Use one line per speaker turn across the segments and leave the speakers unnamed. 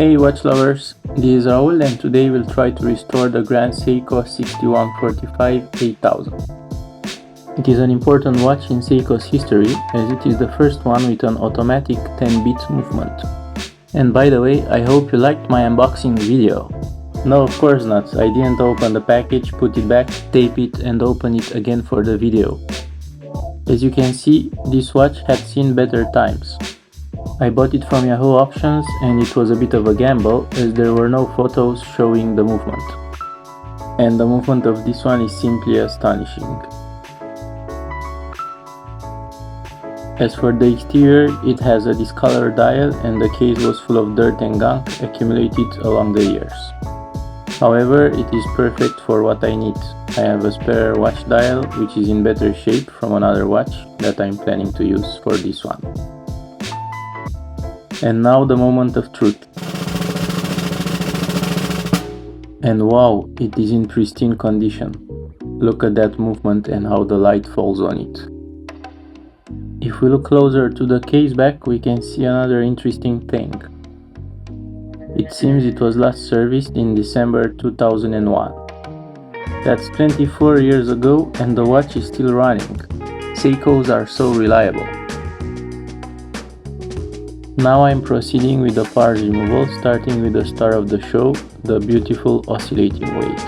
Hey watch lovers, this is Raul and today we'll try to restore the Grand Seiko 6145 8000. It is an important watch in Seiko's history as it is the first one with an automatic 10-bit movement. And by the way, I hope you liked my unboxing video. No, of course not, I didn't open the package, put it back, tape it and open it again for the video. As you can see, this watch had seen better times. I bought it from Yahoo Auctions and it was a bit of a gamble as there were no photos showing the movement. And the movement of this one is simply astonishing. As for the exterior, it has a discolored dial and the case was full of dirt and gunk accumulated along the years. However, it is perfect for what I need. I have a spare watch dial which is in better shape from another watch that I'm planning to use for this one. And now the moment of truth. And wow, it is in pristine condition. Look at that movement and how the light falls on it. If we look closer to the case back, we can see another interesting thing. It seems it was last serviced in December 2001. That's 24 years ago and the watch is still running. Seikos are so reliable. Now I'm proceeding with the parts removal, starting with the star of the show, the beautiful oscillating weight.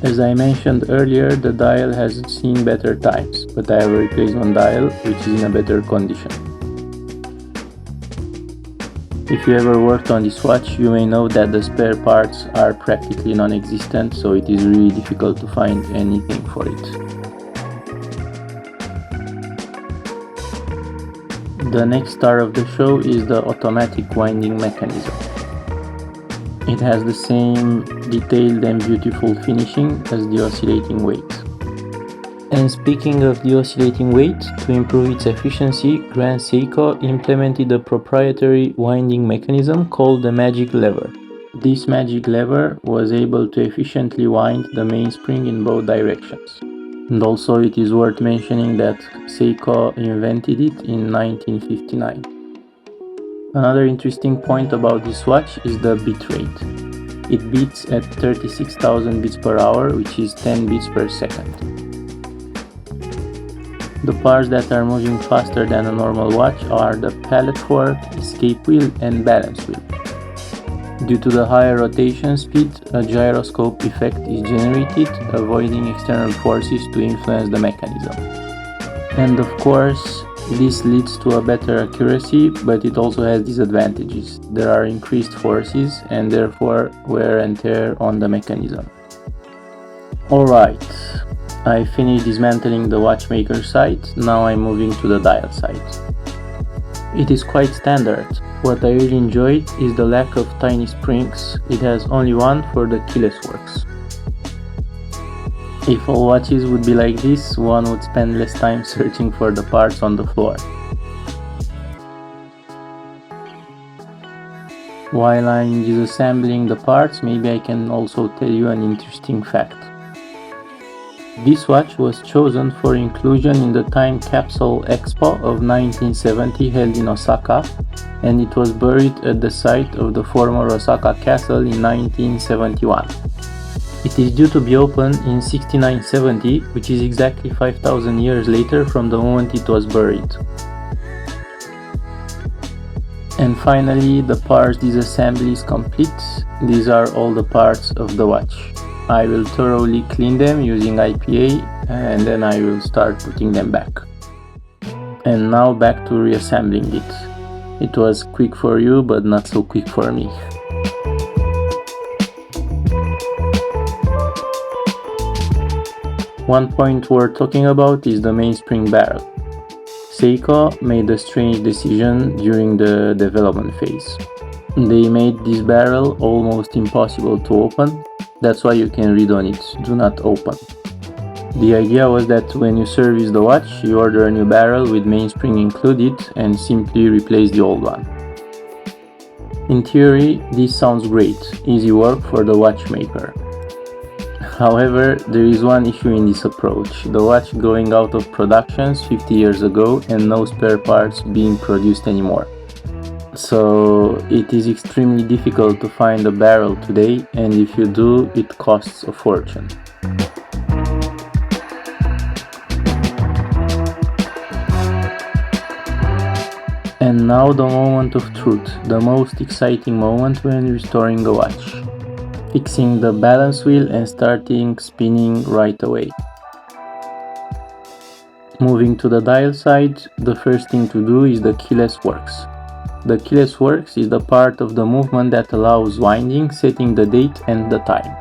As I mentioned earlier, the dial has seen better times, but I have a replacement dial which is in a better condition. If you ever worked on this watch, you may know that the spare parts are practically non-existent, so it is really difficult to find anything for it. The next star of the show is the automatic winding mechanism. It has the same detailed and beautiful finishing as the oscillating weight. And speaking of the oscillating weight, to improve its efficiency, Grand Seiko implemented a proprietary winding mechanism called the magic lever. This magic lever was able to efficiently wind the mainspring in both directions. And also it is worth mentioning that Seiko invented it in 1959. Another interesting point about this watch is the bit rate. It beats at 36,000 bits per hour, which is 10 bits per second. The parts that are moving faster than a normal watch are the pallet fork, escape wheel and balance wheel. Due to the higher rotation speed, a gyroscope effect is generated, avoiding external forces to influence the mechanism. And of course, this leads to a better accuracy, but it also has disadvantages. There are increased forces and therefore wear and tear on the mechanism. Alright. I finished dismantling the watchmaker side, now I'm moving to the dial side. It is quite standard. What I really enjoyed is the lack of tiny springs. It has only one for the keyless works. If all watches would be like this, one would spend less time searching for the parts on the floor. While I'm disassembling the parts, maybe I can also tell you an interesting fact. This watch was chosen for inclusion in the Time Capsule Expo of 1970 held in Osaka, and it was buried at the site of the former Osaka Castle in 1971. It is due to be opened in 6970, which is exactly 5000 years later from the moment it was buried. And finally, the parts disassembly is complete. These are all the parts of the watch. I will thoroughly clean them using IPA and then I will start putting them back. And now back to reassembling it. It was quick for you, but not so quick for me. One point worth talking about is the mainspring barrel. Seiko made a strange decision during the development phase. They made this barrel almost impossible to open. That's why you can read on it, do not open. The idea was that when you service the watch, you order a new barrel with mainspring included and simply replace the old one. In theory, this sounds great, easy work for the watchmaker. However, there is one issue in this approach: the watch going out of productions 50 years ago and no spare parts being produced anymore. So it is extremely difficult to find a barrel today, and if you do, it costs a fortune. And now the moment of truth, the most exciting moment when restoring a watch. Fixing the balance wheel and starting spinning right away. Moving to the dial side, the first thing to do is the keyless works. The keyless works is the part of the movement that allows winding, setting the date and the time.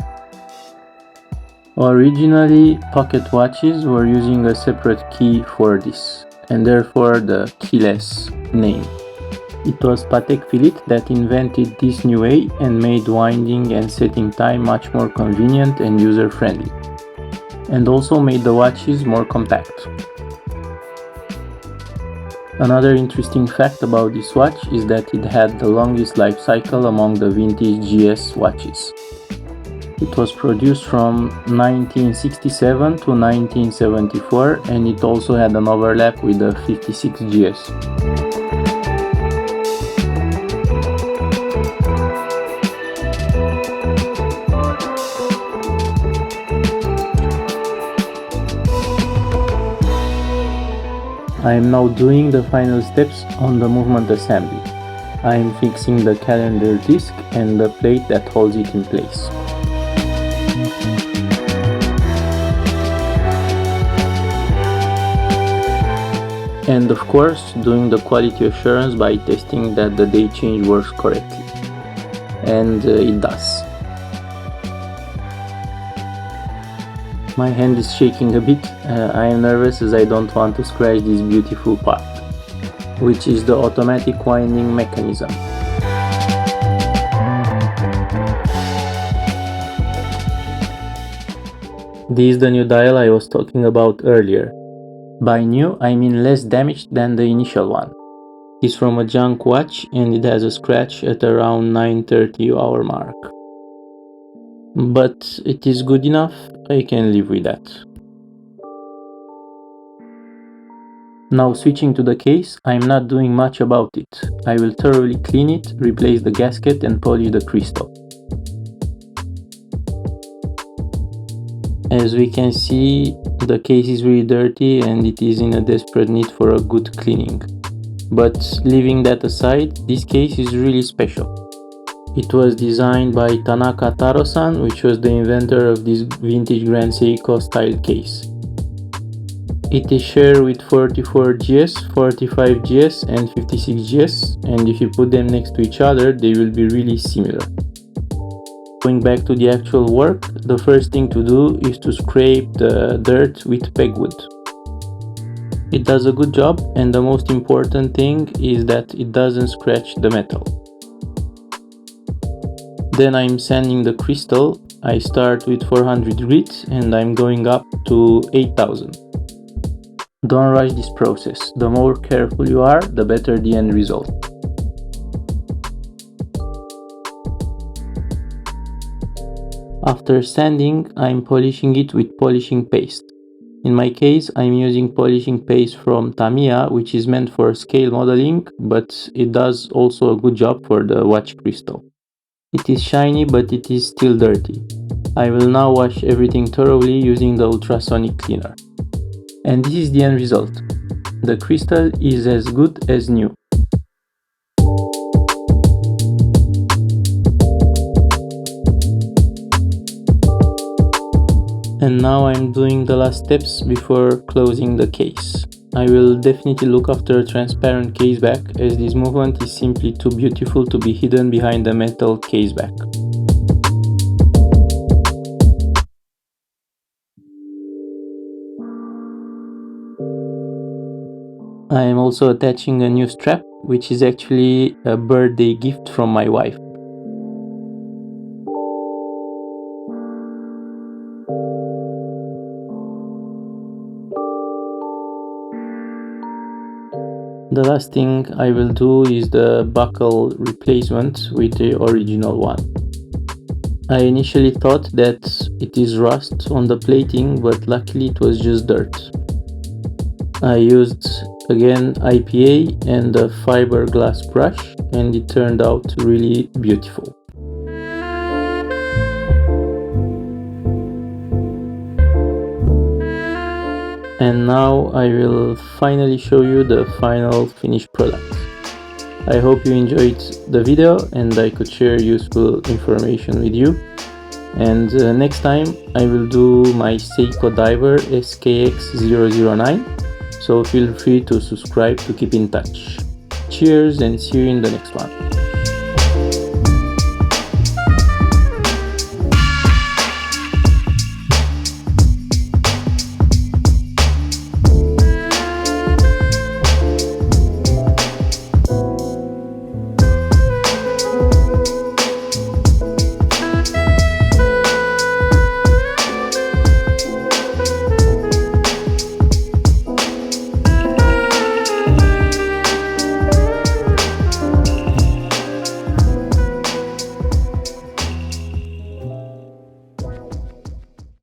Originally, pocket watches were using a separate key for this, and therefore the keyless name. It was Patek Philippe that invented this new way and made winding and setting time much more convenient and user-friendly, and also made the watches more compact. Another interesting fact about this watch is that it had the longest life cycle among the vintage GS watches. It was produced from 1967 to 1974, and it also had an overlap with the 56 GS. I am now doing the final steps on the movement assembly. I am fixing the calendar disc and the plate that holds it in place. And of course, doing the quality assurance by testing that the date change works correctly. And it does. My hand is shaking a bit. I am nervous as I don't want to scratch this beautiful part, which is the automatic winding mechanism. This is the new dial I was talking about earlier. By new, I mean less damaged than the initial one. It's from a junk watch and it has a scratch at around 9:30 hour mark. But it is good enough, I can live with that. Now switching to the case, I am not doing much about it. I will thoroughly clean it, replace the gasket and polish the crystal. As we can see, the case is really dirty and it is in a desperate need for a good cleaning. But leaving that aside, this case is really special. It was designed by Tanaka Taro-san, which was the inventor of this vintage Grand Seiko style case. It is shared with 44 GS, 45 GS and 56 GS, and if you put them next to each other, they will be really similar. Going back to the actual work, the first thing to do is to scrape the dirt with pegwood. It does a good job, and the most important thing is that it doesn't scratch the metal. Then I'm sanding the crystal. I start with 400 grit and I'm going up to 8000. Don't rush this process. The more careful you are, the better the end result. After sanding, I'm polishing it with polishing paste. In my case, I'm using polishing paste from Tamiya, which is meant for scale modeling, but it does also a good job for the watch crystal. It is shiny, but it is still dirty. I will now wash everything thoroughly using the ultrasonic cleaner. And this is the end result. The crystal is as good as new. And now I'm doing the last steps before closing the case. I will definitely look after a transparent case back, as this movement is simply too beautiful to be hidden behind the metal case back. I am also attaching a new strap, which is actually a birthday gift from my wife. The last thing I will do is the buckle replacement with the original one. I initially thought that it is rust on the plating, but luckily it was just dirt. I used again IPA and a fiberglass brush, and it turned out really beautiful. And now I will finally show you the final finished product. I hope you enjoyed the video and I could share useful information with you. And next time I will do my Seiko Diver SKX009, so feel free to subscribe to keep in touch. Cheers and see you in the next one.